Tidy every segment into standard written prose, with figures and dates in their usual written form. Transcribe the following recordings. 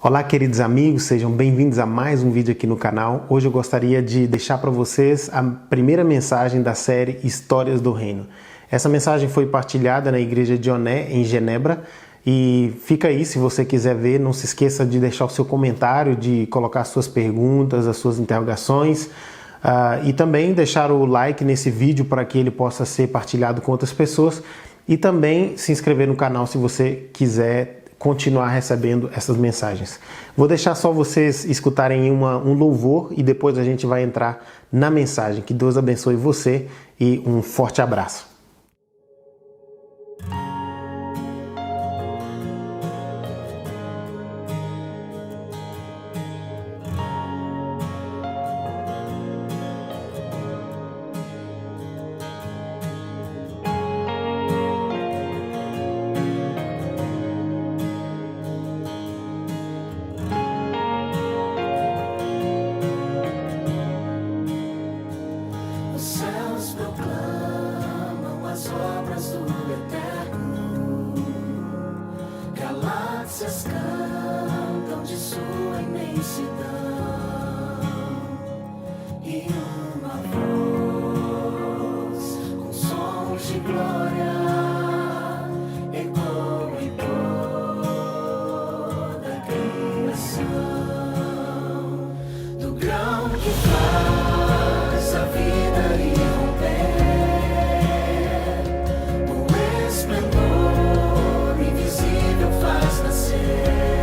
Olá, queridos amigos, sejam bem-vindos a mais um vídeo aqui no canal. Hoje eu gostaria de deixar para vocês a primeira mensagem da série Histórias do Reino. Essa mensagem foi partilhada na igreja de Oné, em Genebra, e fica aí, se você quiser ver, não se esqueça de deixar o seu comentário, de colocar suas perguntas, as suas interrogações, e também deixar o like nesse vídeo para que ele possa ser partilhado com outras pessoas, e também se inscrever no canal se você quiser continuar recebendo essas mensagens. Vou deixar só vocês escutarem um louvor e depois a gente vai entrar na mensagem. Que Deus abençoe você e um forte abraço. Galáxias cantam de sua imensidão, e uma voz com sons de glória ecoa em toda a criação, do grão que faz a vida irromper, o esplendor invisível faz nascer.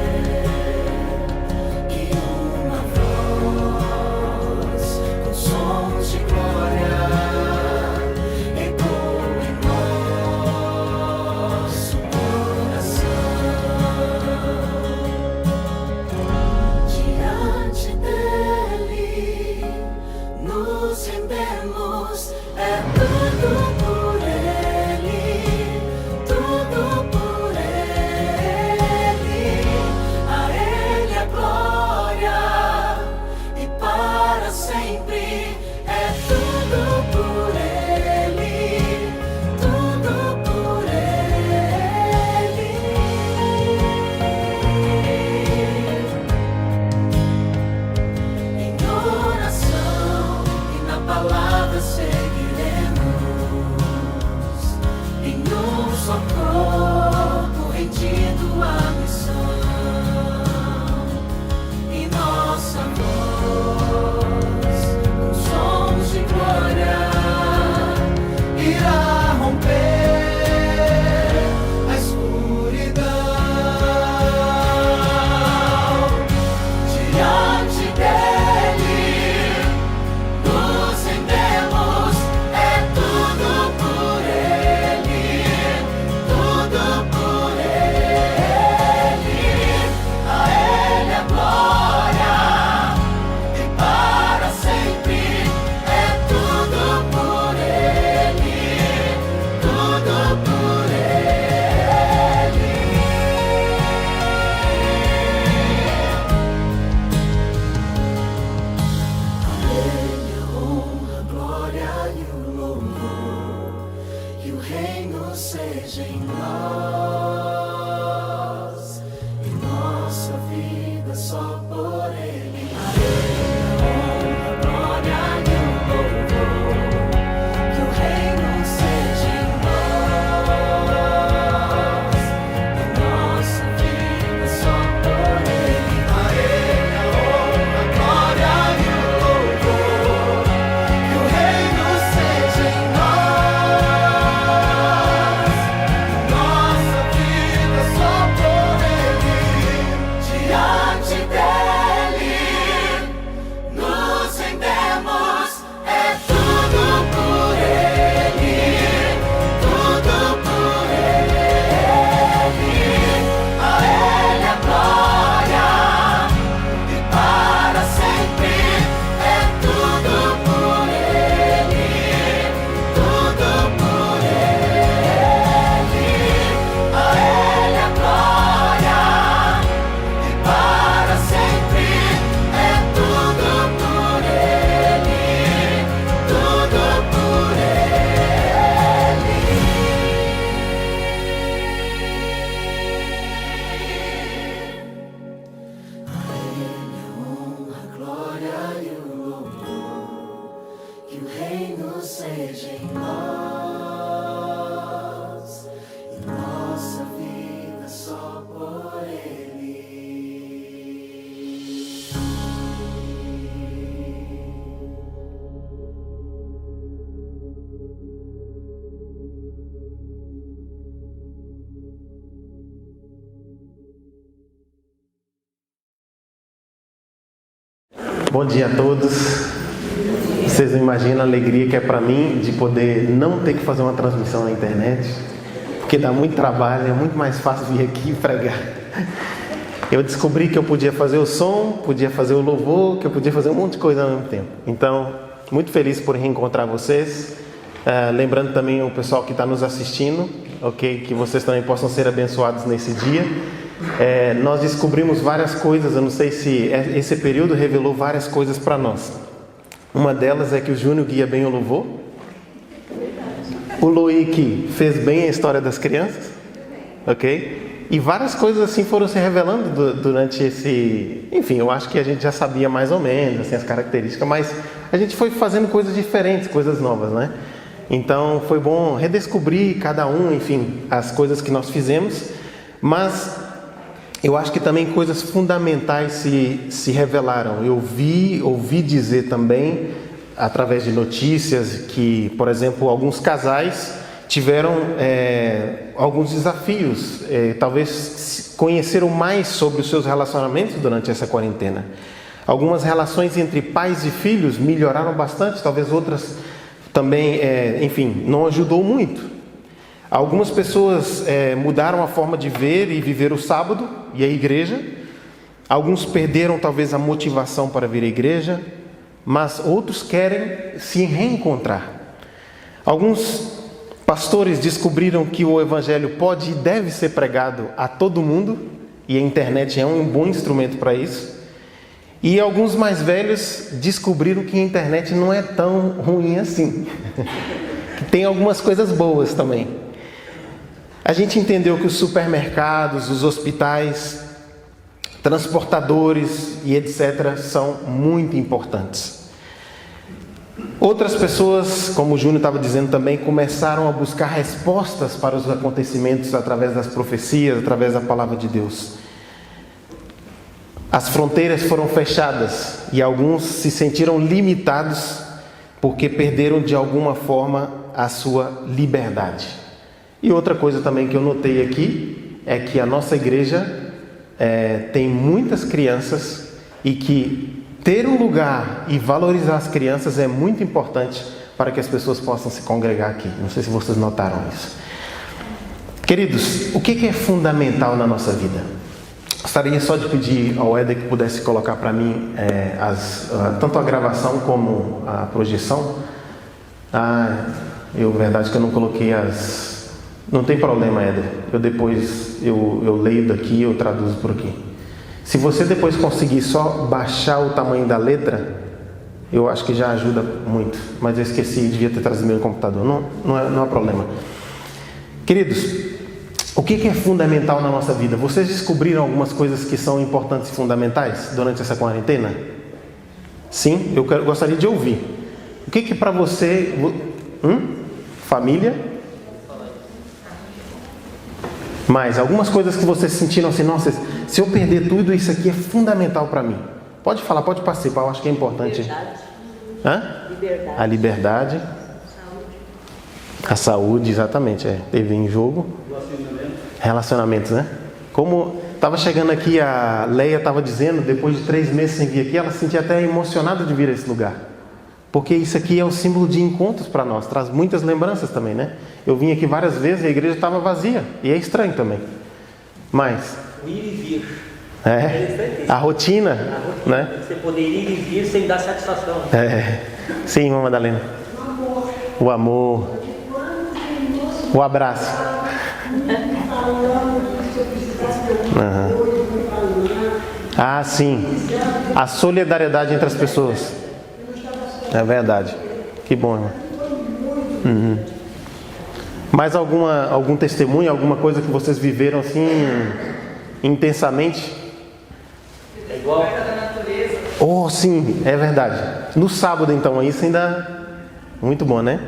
Bom dia a todos. Vocês não imaginam a alegria que é para mim de poder não ter que fazer uma transmissão na internet, porque dá muito trabalho, é muito mais fácil vir aqui e pregar. Eu descobri que eu podia fazer o som, podia fazer o louvor, que eu podia fazer um monte de coisa ao mesmo tempo. Então, muito feliz por reencontrar vocês. Lembrando também o pessoal que está nos assistindo, ok, que vocês também possam ser abençoados nesse dia. Nós descobrimos várias coisas, eu não sei se esse período revelou várias coisas para nós. Uma delas é que o Júnior guia bem o louvor. O Loic fez bem a história das crianças, ok? E várias coisas assim foram se revelando durante esse... Enfim, eu acho que a gente já sabia mais ou menos assim, as características, mas a gente foi fazendo coisas diferentes, coisas novas, né? Então foi bom redescobrir cada um, enfim, as coisas que nós fizemos, mas eu acho que também coisas fundamentais se revelaram. Eu ouvi dizer também, através de notícias, que, por exemplo, alguns casais tiveram alguns desafios, talvez conheceram mais sobre os seus relacionamentos durante essa quarentena. Algumas relações entre pais e filhos melhoraram bastante, talvez outras também, enfim, não ajudou muito. Algumas pessoas mudaram a forma de ver e viver o sábado e a igreja. Alguns perderam talvez a motivação para vir à igreja, mas outros querem se reencontrar. Alguns pastores descobriram que o evangelho pode e deve ser pregado a todo mundo, e a internet é um bom instrumento para isso. E alguns mais velhos descobriram que a internet não é tão ruim assim, que tem algumas coisas boas também. A gente entendeu que os supermercados, os hospitais, transportadores e etc. são muito importantes. Outras pessoas, como o Júnior estava dizendo também, começaram a buscar respostas para os acontecimentos através das profecias, através da palavra de Deus. As fronteiras foram fechadas e alguns se sentiram limitados porque perderam de alguma forma a sua liberdade. E outra coisa também que eu notei aqui é que a nossa igreja tem muitas crianças e que ter um lugar e valorizar as crianças é muito importante para que as pessoas possam se congregar aqui. Não sei se vocês notaram isso. Queridos, o que é fundamental na nossa vida? Gostaria só de pedir ao Éder que pudesse colocar para mim tanto a gravação como a projeção. Verdade que eu não coloquei as... Não tem problema, Éder. Eu leio daqui e eu traduzo por aqui. Se você depois conseguir só baixar o tamanho da letra, eu acho que já ajuda muito. Mas eu esqueci, devia ter trazido meu computador. Não há problema. Queridos, o que é fundamental na nossa vida? Vocês descobriram algumas coisas que são importantes e fundamentais durante essa quarentena? Sim? Eu gostaria de ouvir. O que para você... Família? Mas algumas coisas que vocês sentiram assim, nossa, se eu perder tudo, isso aqui é fundamental para mim. Pode falar, pode participar, eu acho que é importante. Liberdade. A liberdade. A saúde, exatamente, teve em jogo. Relacionamentos, né? Como estava chegando aqui, a Leia estava dizendo, depois de 3 meses sem vir aqui, ela se sentia até emocionada de vir a esse lugar. Porque isso aqui é um símbolo de encontros para nós, traz muitas lembranças também, né? Eu vim aqui várias vezes e a igreja estava vazia, e é estranho também. Mas... O ir e vir. A rotina, né? Você poder ir e vir sem dar satisfação. Sim, irmã Madalena. O amor. O abraço. Sim. A solidariedade entre as pessoas. É verdade. Que bom, irmão. Mais algum testemunho, alguma coisa que vocês viveram assim intensamente? É igual Oh, sim, é verdade. No sábado, então, isso ainda muito bom, né?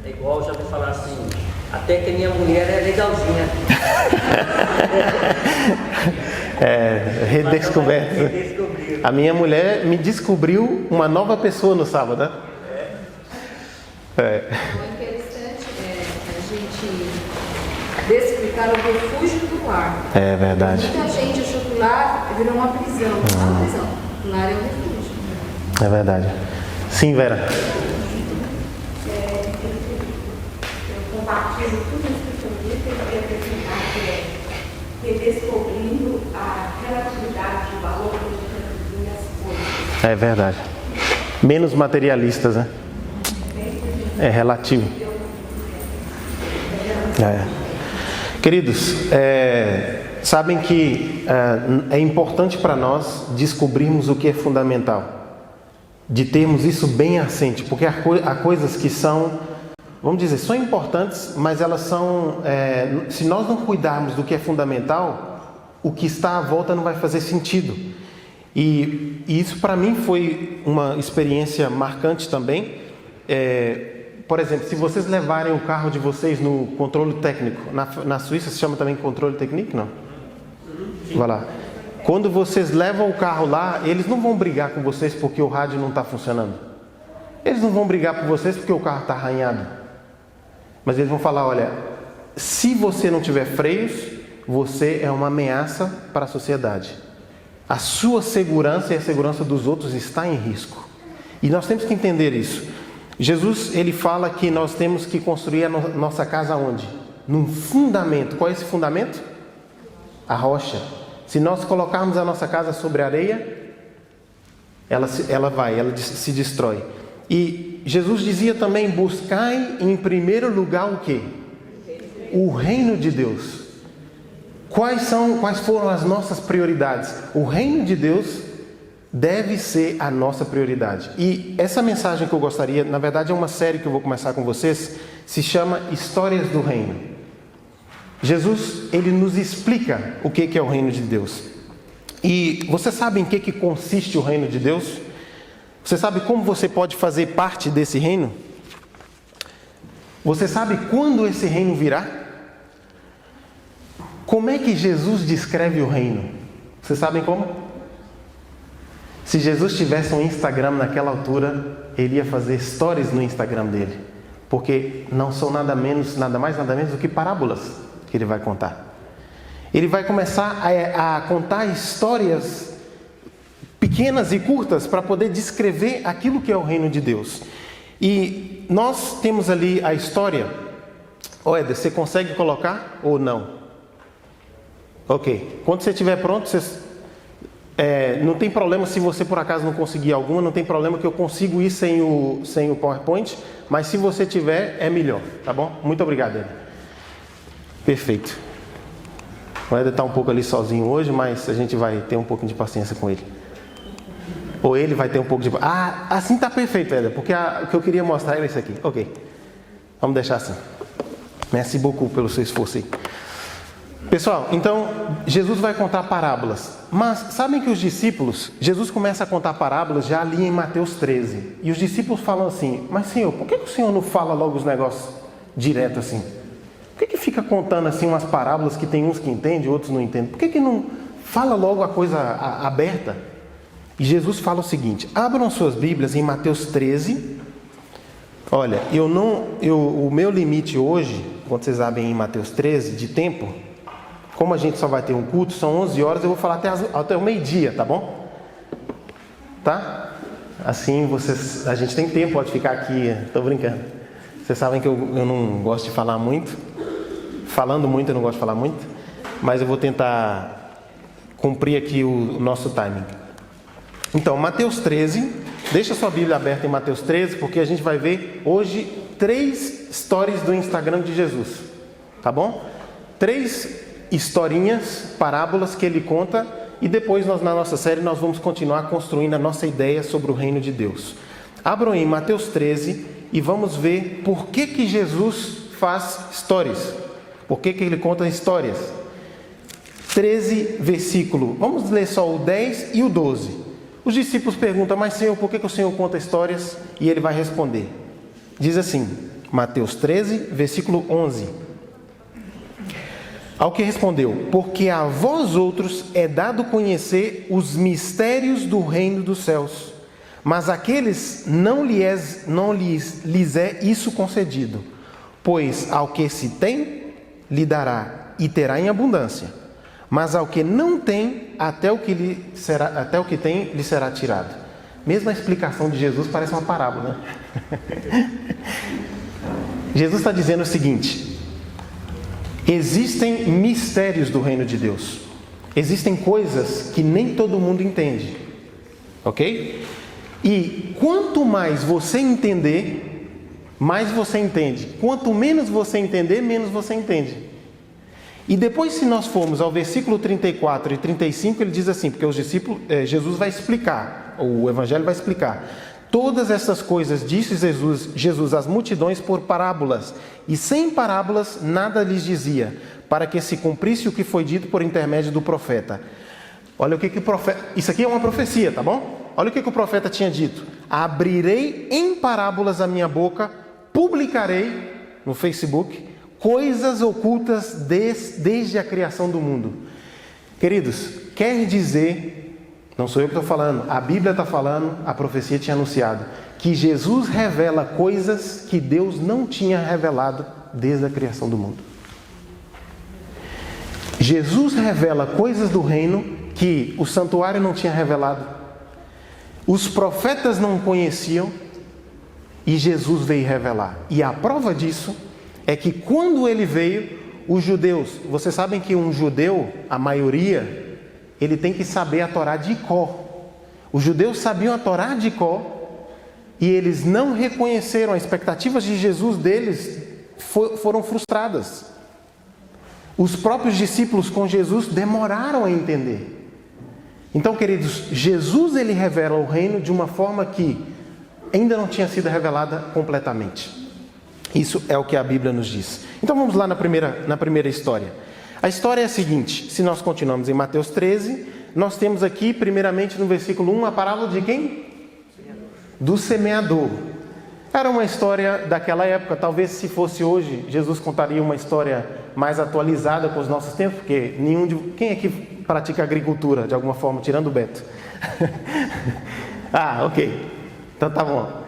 É igual, já vou falar assim, até que a minha mulher é legalzinha. Redescoberta. A minha mulher me descobriu uma nova pessoa no sábado, né? O interessante a gente desexplicar o refúgio do lar. É verdade. Muita gente achou que o lar virou uma prisão. Não é uma prisão. O lar é um refúgio. É verdade. Sim, Vera. Eu compartilho tudo isso que eu disse, eu queria acrescentar que é redescobrindo a relatividade do valor que a gente atribui às coisas. É verdade. Menos materialistas, né? É relativo. Queridos, sabem que é importante para nós descobrirmos o que é fundamental, de termos isso bem assente, porque há coisas que são, vamos dizer, são importantes, mas elas são, se nós não cuidarmos do que é fundamental, o que está à volta não vai fazer sentido. E isso para mim foi uma experiência marcante também. Por exemplo, se vocês levarem o carro de vocês no controle técnico, na Suíça se chama também controle técnico, não? Vai lá. Quando vocês levam o carro lá, eles não vão brigar com vocês porque o rádio não está funcionando. Eles não vão brigar por vocês porque o carro está arranhado. Mas eles vão falar, olha, se você não tiver freios, você é uma ameaça para a sociedade. A sua segurança e a segurança dos outros está em risco. E nós temos que entender isso. Jesus, ele fala que nós temos que construir a nossa casa onde? Num fundamento. Qual é esse fundamento? A rocha. Se nós colocarmos a nossa casa sobre areia, ela se destrói. E Jesus dizia também, buscai em primeiro lugar o quê? O reino de Deus. Quais foram as nossas prioridades? O reino de Deus deve ser a nossa prioridade. E essa mensagem que eu gostaria, na verdade é uma série que eu vou começar com vocês, se chama Histórias do Reino. Jesus, ele nos explica o que é o reino de Deus. E você sabe em que consiste o reino de Deus? Você sabe como você pode fazer parte desse reino? Você sabe quando esse reino virá? Como é que Jesus descreve o reino? Vocês sabem como? Se Jesus tivesse um Instagram naquela altura, ele ia fazer stories no Instagram dele. Porque não são nada mais, nada menos do que parábolas que ele vai contar. Ele vai começar a contar histórias pequenas e curtas para poder descrever aquilo que é o reino de Deus. E nós temos ali a história. Éder, você consegue colocar ou não? Ok. Quando você estiver pronto, não tem problema se você por acaso não conseguir alguma, não tem problema que eu consigo ir sem o PowerPoint, mas se você tiver, é melhor, tá bom? Muito obrigado, Éder. Perfeito. O Éder está um pouco ali sozinho hoje, mas a gente vai ter um pouquinho de paciência com ele. Ou ele vai ter um pouco de... assim está perfeito, Éder, porque o que eu queria mostrar era isso aqui. Ok. Vamos deixar assim. Merci beaucoup pelo seu esforço aí. Pessoal, então, Jesus vai contar parábolas. Mas sabem que os discípulos, Jesus começa a contar parábolas já ali em Mateus 13. E os discípulos falam assim, mas Senhor, por que o Senhor não fala logo os negócios direto assim? Por que fica contando assim umas parábolas que tem uns que entendem, outros não entendem? Por que não fala logo a coisa aberta? E Jesus fala o seguinte, abram suas Bíblias em Mateus 13. Olha, o meu limite hoje, quando vocês abrem em Mateus 13, de tempo... Como a gente só vai ter um culto, são 11 horas, eu vou falar até o meio-dia, tá bom? Tá? Assim a gente tem tempo, pode ficar aqui, tô brincando. Vocês sabem que eu não gosto de falar muito. Falando muito, eu não gosto de falar muito. Mas eu vou tentar cumprir aqui o nosso timing. Então, Mateus 13, deixa sua Bíblia aberta em Mateus 13, porque a gente vai ver hoje 3 stories do Instagram de Jesus. Tá bom? 3 historinhas, parábolas que ele conta, e depois na nossa série nós vamos continuar construindo a nossa ideia sobre o reino de Deus. Abram em Mateus 13 e vamos ver por que Jesus faz stories, por que ele conta histórias. 13 versículo, vamos ler só o 10 e o 12. Os discípulos perguntam, mas Senhor, por que o Senhor conta histórias? E ele vai responder. Diz assim, Mateus 13, versículo 11. Ao que respondeu, porque a vós outros é dado conhecer os mistérios do reino dos céus, mas àqueles não lhes é isso concedido, pois ao que se tem, lhe dará e terá em abundância, mas ao que não tem, até o que tem lhe será tirado. Mesmo a explicação de Jesus parece uma parábola, né? Jesus está dizendo o seguinte: existem mistérios do reino de Deus. Existem coisas que nem todo mundo entende. Ok? E quanto mais você entender, mais você entende. Quanto menos você entender, menos você entende. E depois, se nós formos ao versículo 34 e 35, ele diz assim, porque os discípulos, Jesus vai explicar, o Evangelho vai explicar. Todas essas coisas disse Jesus às multidões por parábolas, e sem parábolas nada lhes dizia, para que se cumprisse o que foi dito por intermédio do profeta. Olha o que o profeta... Isso aqui é uma profecia, tá bom? Olha o que o profeta tinha dito. Abrirei em parábolas a minha boca, publicarei no Facebook coisas ocultas desde a criação do mundo. Queridos, quer dizer, não sou eu que estou falando, a Bíblia está falando, a profecia tinha anunciado, que Jesus revela coisas que Deus não tinha revelado desde a criação do mundo. Jesus revela coisas do reino que o santuário não tinha revelado, os profetas não conheciam, e Jesus veio revelar. E a prova disso é que quando ele veio, os judeus, vocês sabem que um judeu, a maioria, ele tem que saber a Torá de cor. Os judeus sabiam a Torá de cor e eles não reconheceram, as expectativas de Jesus deles foram frustradas. Os próprios discípulos com Jesus demoraram a entender. Então, queridos, Jesus ele revela o reino de uma forma que ainda não tinha sido revelada completamente. Isso é o que a Bíblia nos diz. Então vamos lá na primeira história. A história é a seguinte, se nós continuamos em Mateus 13, nós temos aqui, primeiramente no versículo 1, a parábola de quem? Do semeador. Era uma história daquela época, talvez se fosse hoje, Jesus contaria uma história mais atualizada com os nossos tempos, porque quem aqui pratica agricultura de alguma forma, tirando o Beto? Ok. Então tá bom.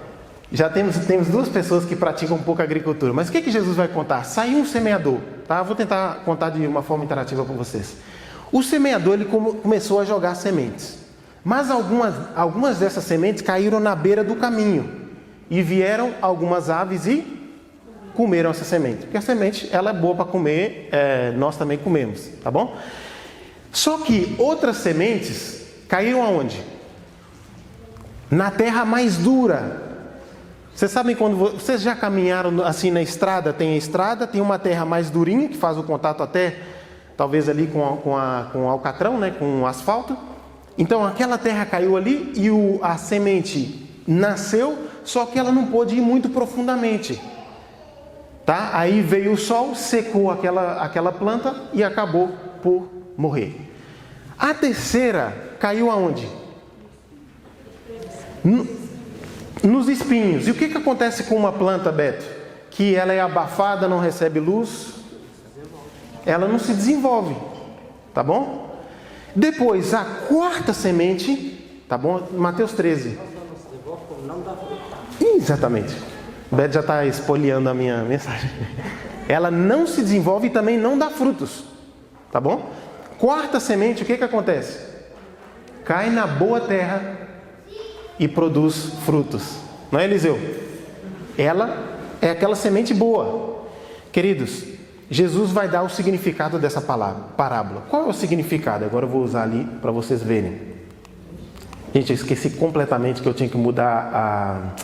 Já temos duas pessoas que praticam um pouco a agricultura. Mas o que Jesus vai contar? Saiu um semeador. Tá? Vou tentar contar de uma forma interativa para vocês. O semeador ele começou a jogar sementes. Mas algumas dessas sementes caíram na beira do caminho. E vieram algumas aves e comeram essa semente. Porque a semente ela é boa para comer, nós também comemos. Tá bom? Só que outras sementes caíram aonde? Na terra mais dura. Vocês sabem quando vocês já caminharam assim na estrada? Tem a estrada, tem uma terra mais durinha que faz o contato até talvez ali com o alcatrão, né, com o asfalto. Então aquela terra caiu ali e a semente nasceu, só que ela não pôde ir muito profundamente. Tá? Aí veio o sol, secou aquela planta e acabou por morrer. A terceira caiu aonde? Nos espinhos. E o que acontece com uma planta, Beto? Que ela é abafada, não recebe luz, ela não se desenvolve, tá bom? Depois, a quarta semente, tá bom? Mateus 13. Exatamente. O Beto já está espoliando a minha mensagem. Ela não se desenvolve e também não dá frutos, tá bom? Quarta semente, o que acontece? Cai na boa terra e produz frutos. Não é, Eliseu? Ela é aquela semente boa. Queridos, Jesus vai dar o significado dessa parábola. Qual é o significado? Agora eu vou usar ali para vocês verem. Gente, eu esqueci completamente que eu tinha que mudar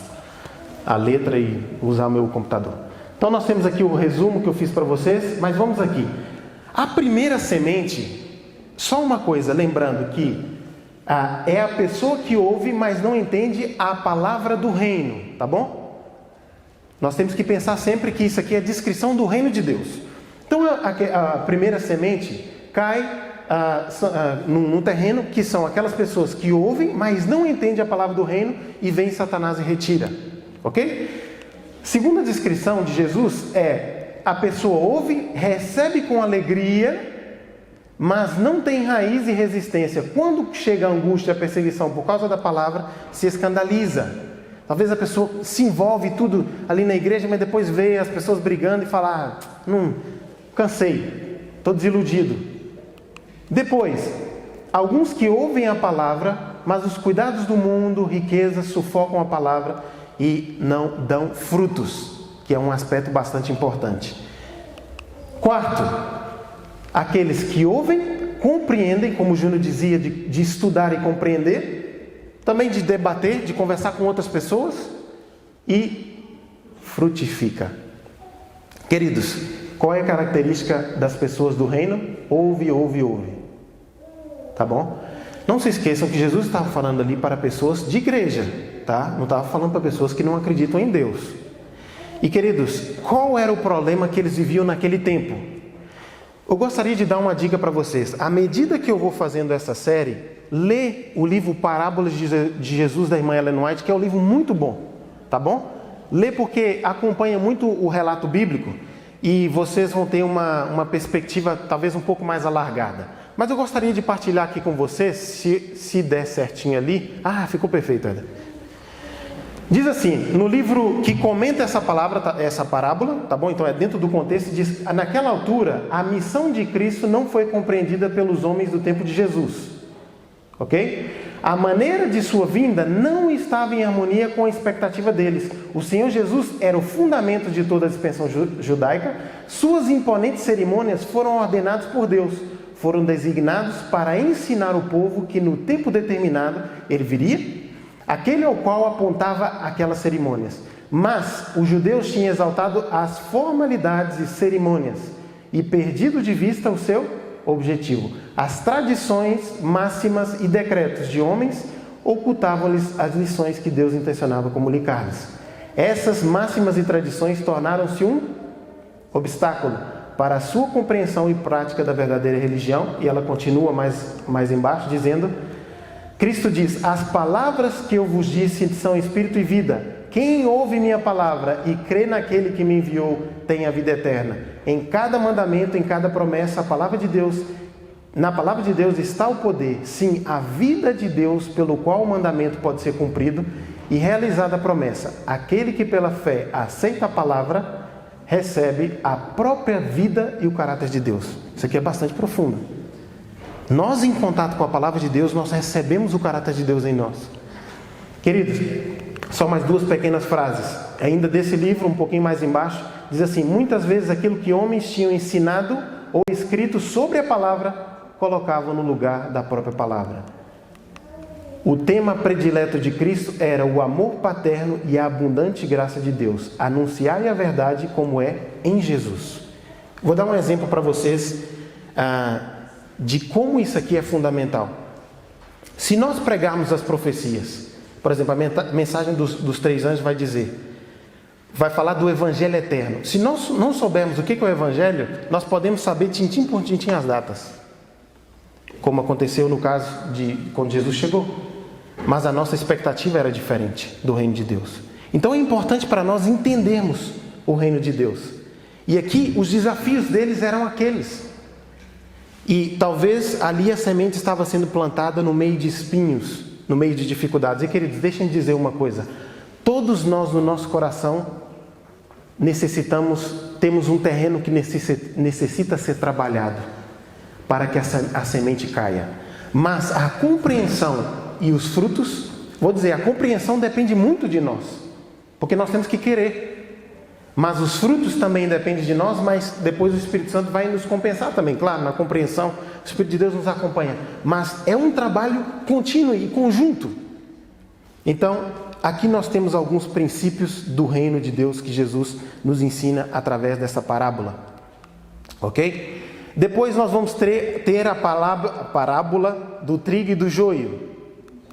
a letra e usar o meu computador. Então nós temos aqui o resumo que eu fiz para vocês, mas vamos aqui. A primeira semente, só uma coisa, lembrando que é a pessoa que ouve, mas não entende a palavra do reino, tá bom? Nós temos que pensar sempre que isso aqui é a descrição do reino de Deus. Então a primeira semente cai num terreno que são aquelas pessoas que ouvem, mas não entendem a palavra do reino e vem Satanás e retira, ok? Segunda descrição de Jesus é a pessoa ouve, recebe com alegria, mas não tem raiz e resistência. Quando chega a angústia e a perseguição por causa da palavra, se escandaliza. Talvez a pessoa se envolve tudo ali na igreja, mas depois vê as pessoas brigando e fala, cansei, estou desiludido. Depois, alguns que ouvem a palavra, mas os cuidados do mundo, riquezas, sufocam a palavra e não dão frutos, que é um aspecto bastante importante. Quarto, aqueles que ouvem, compreendem, como o Júnior dizia, de estudar e compreender, também de debater, de conversar com outras pessoas e frutifica. Queridos, qual é a característica das pessoas do reino? Ouve, ouve, ouve. Tá bom? Não se esqueçam que Jesus estava falando ali para pessoas de igreja, tá? Não estava falando para pessoas que não acreditam em Deus. E queridos, qual era o problema que eles viviam naquele tempo? Eu gostaria de dar uma dica para vocês. À medida que eu vou fazendo essa série, lê o livro Parábolas de Jesus da irmã Ellen White, que é um livro muito bom, tá bom? Lê porque acompanha muito o relato bíblico e vocês vão ter uma perspectiva talvez um pouco mais alargada. Mas eu gostaria de partilhar aqui com vocês, se der certinho ali. Ah, ficou perfeito, Eder. Diz assim, no livro que comenta essa parábola, tá bom? Então é dentro do contexto, diz: naquela altura, a missão de Cristo não foi compreendida pelos homens do tempo de Jesus. Ok? A maneira de sua vinda não estava em harmonia com a expectativa deles. O Senhor Jesus era o fundamento de toda a dispensação judaica. Suas imponentes cerimônias foram ordenadas por Deus. Foram designados para ensinar o povo que no tempo determinado ele viria, aquele ao qual apontava aquelas cerimônias. Mas os judeus tinham exaltado as formalidades e cerimônias e perdido de vista o seu objetivo. As tradições, máximas e decretos de homens ocultavam-lhes as lições que Deus intencionava comunicar-lhes. Essas máximas e tradições tornaram-se um obstáculo para a sua compreensão e prática da verdadeira religião. E ela continua mais embaixo dizendo: Cristo diz: as palavras que eu vos disse são espírito e vida. Quem ouve minha palavra e crê naquele que me enviou tem a vida eterna. Em cada mandamento, em cada promessa, na palavra de Deus está o poder, sim, a vida de Deus, pelo qual o mandamento pode ser cumprido e realizada a promessa. Aquele que pela fé aceita a palavra recebe a própria vida e o caráter de Deus. Isso aqui é bastante profundo. Nós, em contato com a palavra de Deus, nós recebemos o caráter de Deus em nós. Queridos, só mais duas pequenas frases. Ainda desse livro, um pouquinho mais embaixo, diz assim: muitas vezes aquilo que homens tinham ensinado ou escrito sobre a palavra, colocavam no lugar da própria palavra. O tema predileto de Cristo era o amor paterno e a abundante graça de Deus. Anunciar a verdade como é em Jesus. Vou dar um exemplo para vocês de como isso aqui é fundamental. Se nós pregarmos as profecias, por exemplo, a mensagem dos 3 anjos vai falar do Evangelho eterno. Se nós não soubermos o que é o Evangelho, nós podemos saber tintim por tintim as datas, como aconteceu no caso de quando Jesus chegou. Mas a nossa expectativa era diferente do reino de Deus. Então é importante para nós entendermos o reino de Deus. E aqui os desafios deles eram aqueles. E talvez ali a semente estava sendo plantada no meio de espinhos, no meio de dificuldades. E queridos, deixem de dizer uma coisa: todos nós no nosso coração temos um terreno que necessita ser trabalhado para que a semente caia. Mas a compreensão e os frutos, a compreensão depende muito de nós, porque nós temos que querer. Mas os frutos também dependem de nós, mas depois o Espírito Santo vai nos compensar também. Claro, na compreensão, o Espírito de Deus nos acompanha. Mas é um trabalho contínuo e conjunto. Então, aqui nós temos alguns princípios do reino de Deus que Jesus nos ensina através dessa parábola. Ok? Depois nós vamos ter a parábola do trigo e do joio.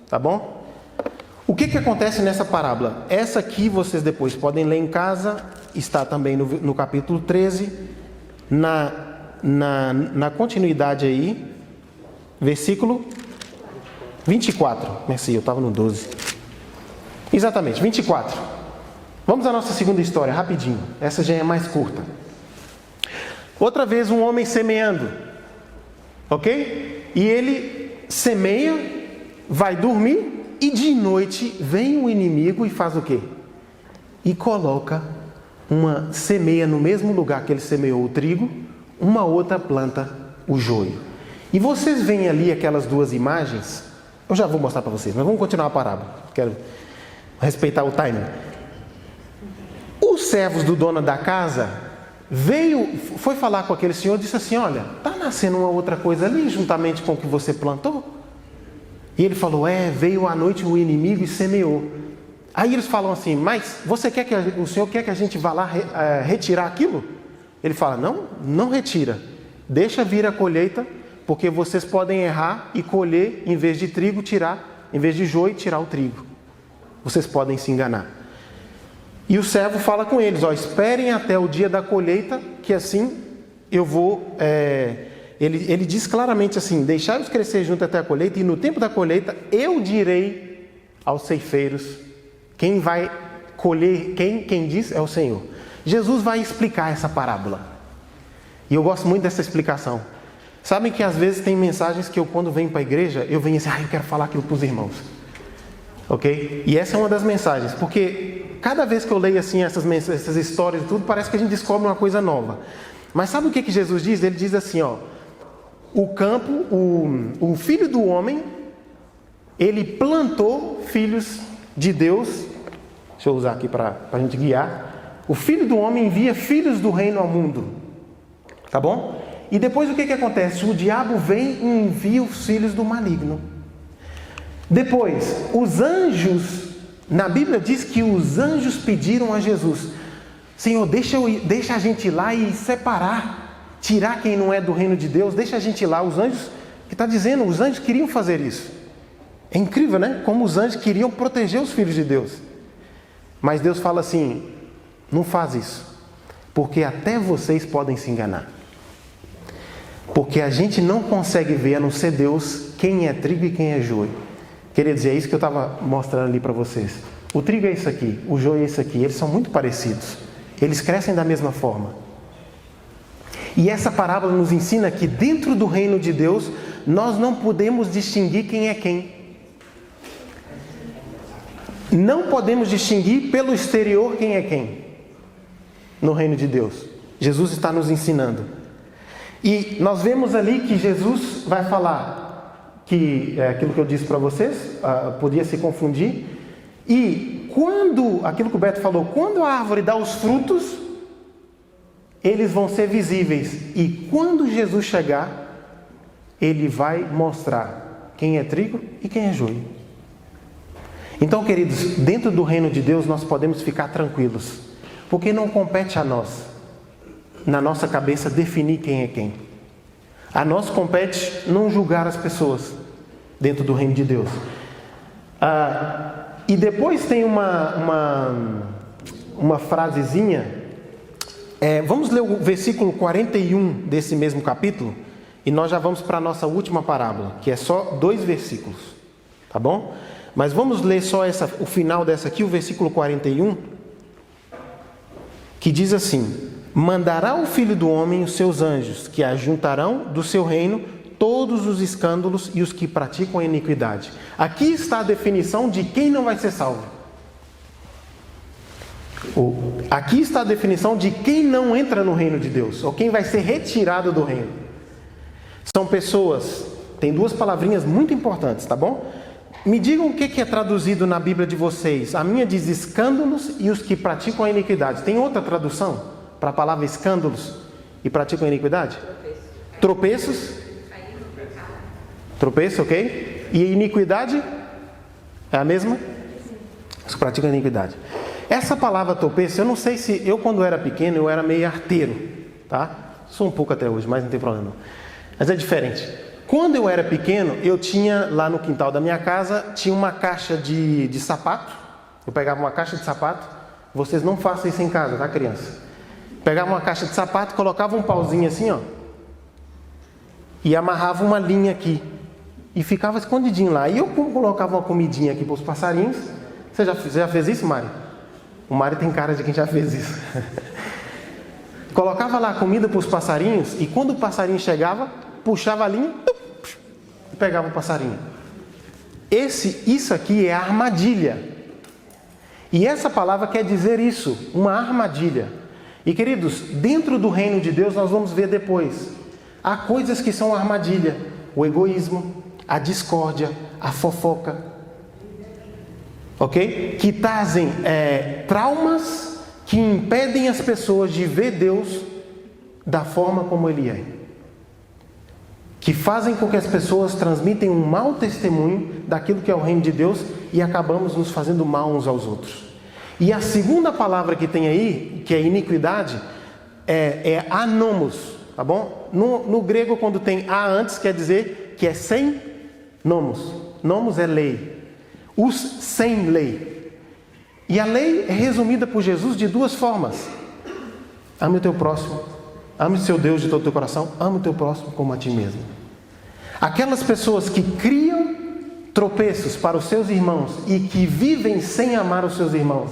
Tá bom? O que acontece nessa parábola? Essa aqui vocês depois podem ler em casa. Está também no capítulo 13. Na continuidade aí. Versículo 24. Merci, eu estava no 12. Exatamente, 24. Vamos à nossa segunda história, rapidinho. Essa já é mais curta. Outra vez um homem semeando. Ok? E ele semeia, vai dormir e de noite vem o inimigo e faz o quê? E coloca semeia no mesmo lugar que ele semeou o trigo, uma outra planta o joio. E vocês veem ali aquelas duas imagens, eu já vou mostrar para vocês, mas vamos continuar a parábola, quero respeitar o timing. Os servos do dono da casa foi falar com aquele senhor e disse assim: olha, está nascendo uma outra coisa ali juntamente com o que você plantou? E ele falou: veio à noite o inimigo e semeou. Aí eles falam assim: mas o senhor quer que a gente vá lá retirar aquilo? Ele fala: não retira, deixa vir a colheita, porque vocês podem errar e colher, em vez de trigo, em vez de joio, tirar o trigo. Vocês podem se enganar. E o servo fala com eles: esperem até o dia da colheita, que assim eu vou... Ele diz claramente assim: deixai-os crescer junto até a colheita, e no tempo da colheita eu direi aos ceifeiros quem vai colher, quem diz é o Senhor. Jesus vai explicar essa parábola. E eu gosto muito dessa explicação. Sabem que às vezes tem mensagens que eu, quando venho para a igreja, eu venho assim: eu quero falar aquilo para os irmãos. Ok? E essa é uma das mensagens, porque cada vez que eu leio assim essas histórias e tudo, parece que a gente descobre uma coisa nova. Mas sabe o que Jesus diz? Ele diz assim, o campo, o filho do homem, ele plantou filhos de Deus. Deixa eu usar aqui para a gente guiar. O filho do homem envia filhos do reino ao mundo. Tá bom? E depois o que acontece? O diabo vem e envia os filhos do maligno. Depois, os anjos, na Bíblia diz que os anjos pediram a Jesus: Senhor, deixa a gente ir lá e separar, tirar quem não é do reino de Deus, deixa a gente ir lá. Os anjos, que está dizendo, os anjos queriam fazer isso. É incrível, né? Como os anjos queriam proteger os filhos de Deus. Mas Deus fala assim: não faz isso, porque até vocês podem se enganar. Porque a gente não consegue ver, a não ser Deus, quem é trigo e quem é joio. Queridos, é isso que eu estava mostrando ali para vocês. O trigo é isso aqui, o joio é isso aqui. Eles são muito parecidos. Eles crescem da mesma forma. E essa parábola nos ensina que dentro do reino de Deus, nós não podemos distinguir quem é quem. Não podemos distinguir pelo exterior quem é quem. No reino de Deus. Jesus está nos ensinando. E nós vemos ali que Jesus vai falar que é aquilo que eu disse para vocês, podia se confundir. E aquilo que o Beto falou, quando a árvore dá os frutos, eles vão ser visíveis. E quando Jesus chegar, ele vai mostrar quem é trigo e quem é joio. Então, queridos, dentro do reino de Deus nós podemos ficar tranquilos, porque não compete a nós, na nossa cabeça, definir quem é quem. A nós compete não julgar as pessoas dentro do reino de Deus. E depois tem uma frasezinha. Vamos ler o versículo 41 desse mesmo capítulo, e nós já vamos para a nossa última parábola, que é só 2 versículos. Tá bom? Mas vamos ler só o final dessa aqui, o versículo 41, que diz assim: mandará o Filho do Homem os seus anjos, que ajuntarão do seu reino todos os escândalos e os que praticam a iniquidade. Aqui está a definição de quem não vai ser salvo. Aqui está a definição de quem não entra no reino de Deus, ou quem vai ser retirado do reino. São pessoas, tem 2 palavrinhas muito importantes, tá bom? Me digam o que é traduzido na Bíblia de vocês. A minha diz escândalos e os que praticam a iniquidade. Tem outra tradução para a palavra escândalos e praticam a iniquidade? Tropeços. Tropeço, ok? E iniquidade é a mesma? Os que praticam a iniquidade. Essa palavra tropeço, eu não sei se... Eu, quando era pequeno, eu era meio arteiro, tá? Sou um pouco até hoje, mas não tem problema não. Mas é diferente. Quando eu era pequeno, eu tinha lá no quintal da minha casa, tinha uma caixa de sapato. Eu pegava uma caixa de sapato. Vocês não façam isso em casa, tá, criança? Pegava uma caixa de sapato, colocava um pauzinho assim, e amarrava uma linha aqui. E ficava escondidinho lá. E eu colocava uma comidinha aqui para os passarinhos. Você já fez isso, Mário? O Mário tem cara de quem já fez isso. Colocava lá a comida para os passarinhos, e quando o passarinho chegava, puxava a linha e pegava o passarinho. Isso aqui é armadilha. E essa palavra quer dizer isso, uma armadilha. E queridos, dentro do reino de Deus nós vamos ver depois. Há coisas que são armadilha. o egoísmo, a discórdia, a fofoca, ok? Que trazem traumas que impedem as pessoas de ver Deus da forma como Ele é. Que fazem com que as pessoas transmitem um mau testemunho daquilo que é o reino de Deus e acabamos nos fazendo mal uns aos outros. E a segunda palavra que tem aí, que é iniquidade, é anomos, tá bom? No grego, quando tem a antes, quer dizer que é sem nomos. Nomos é lei. Os sem lei. E a lei é resumida por Jesus de duas formas. Ame o teu próximo. Ame o seu Deus de todo o teu coração. Ame o teu próximo como a ti mesmo. Aquelas pessoas que criam tropeços para os seus irmãos e que vivem sem amar os seus irmãos,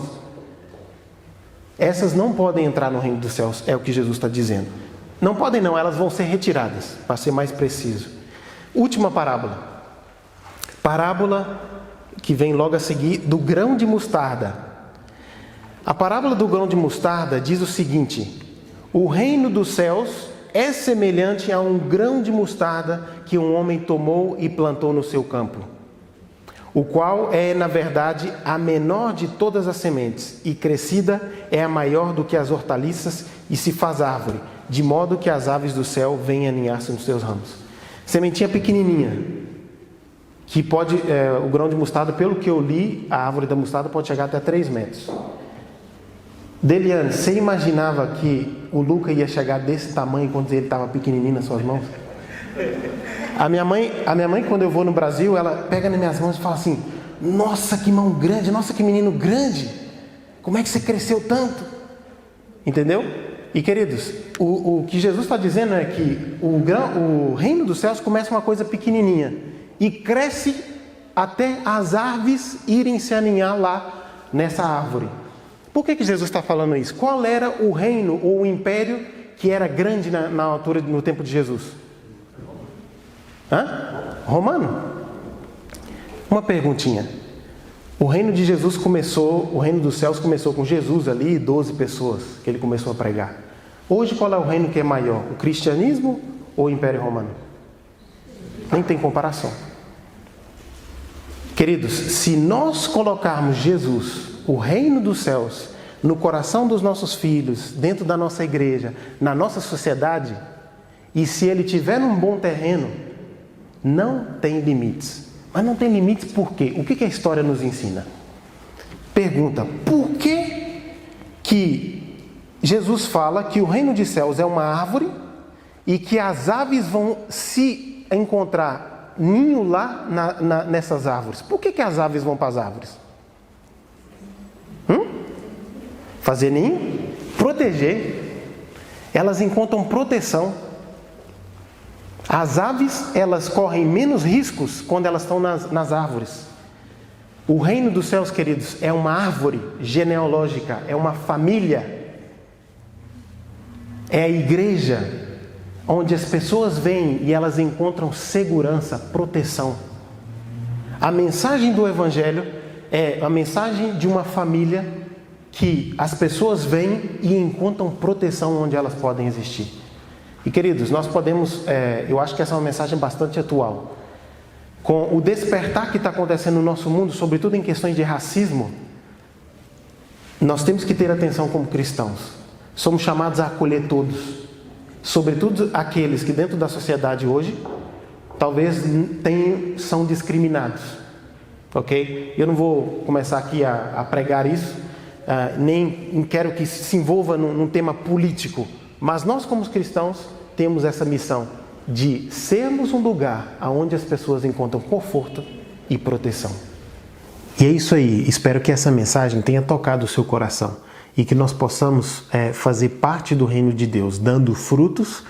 essas não podem entrar no reino dos céus, é o que Jesus está dizendo. Não podem não, elas vão ser retiradas, para ser mais preciso. Última parábola. Parábola que vem logo a seguir, do grão de mostarda. A parábola do grão de mostarda diz o seguinte: o reino dos céus é semelhante a um grão de mostarda que um homem tomou e plantou no seu campo, o qual é, na verdade, a menor de todas as sementes, e crescida é a maior do que as hortaliças, e se faz árvore, de modo que as aves do céu vêm aninhar-se nos seus ramos. Sementinha pequenininha, que pode, o grão de mostarda, pelo que eu li, a árvore da mostarda pode chegar até 3 metros. Deliane, você imaginava que o Luca ia chegar desse tamanho quando ele estava pequenininho nas suas mãos? A minha mãe, quando eu vou no Brasil, ela pega nas minhas mãos e fala assim: nossa, que mão grande, nossa, que menino grande, como é que você cresceu tanto? Entendeu? E queridos, o que Jesus está dizendo é que o reino dos céus começa uma coisa pequenininha e cresce até as árvores irem se aninhar lá nessa árvore. Por que Jesus está falando isso? Qual era o reino ou o império que era grande na altura, no tempo de Jesus? Romano? Uma perguntinha. O reino de Jesus começou, o reino dos céus começou com Jesus ali, 12 pessoas que ele começou a pregar. Hoje qual é o reino que é maior? O cristianismo ou o Império Romano? Nem tem comparação. Queridos, se nós colocarmos Jesus, o reino dos céus, no coração dos nossos filhos, dentro da nossa igreja, na nossa sociedade, e se ele tiver um bom terreno, não tem limites. Mas não tem limites por quê? O que a história nos ensina? Pergunta: por que Jesus fala que o reino dos céus é uma árvore e que as aves vão se encontrar ninho lá nessas árvores? Por que as aves vão para as árvores? Fazer ninho? Proteger. Elas encontram proteção. As aves, elas correm menos riscos quando elas estão nas árvores. O reino dos céus, queridos, é uma árvore genealógica, é uma família. É a igreja onde as pessoas vêm e elas encontram segurança, proteção. A mensagem do Evangelho é a mensagem de uma família que as pessoas vêm e encontram proteção onde elas podem existir. E queridos, nós podemos, eu acho que essa é uma mensagem bastante atual. Com o despertar que está acontecendo no nosso mundo, sobretudo em questões de racismo, nós temos que ter atenção como cristãos. Somos chamados a acolher todos, sobretudo aqueles que dentro da sociedade hoje, talvez são discriminados. Ok? Eu não vou começar aqui a pregar isso, nem quero que se envolva num tema político. Mas nós, como cristãos, temos essa missão de sermos um lugar onde as pessoas encontram conforto e proteção. E é isso aí. Espero que essa mensagem tenha tocado o seu coração e que nós possamos fazer parte do reino de Deus, dando frutos,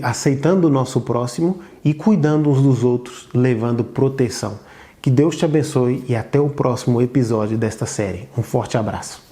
aceitando o nosso próximo e cuidando uns dos outros, levando proteção. Que Deus te abençoe e até o próximo episódio desta série. Um forte abraço.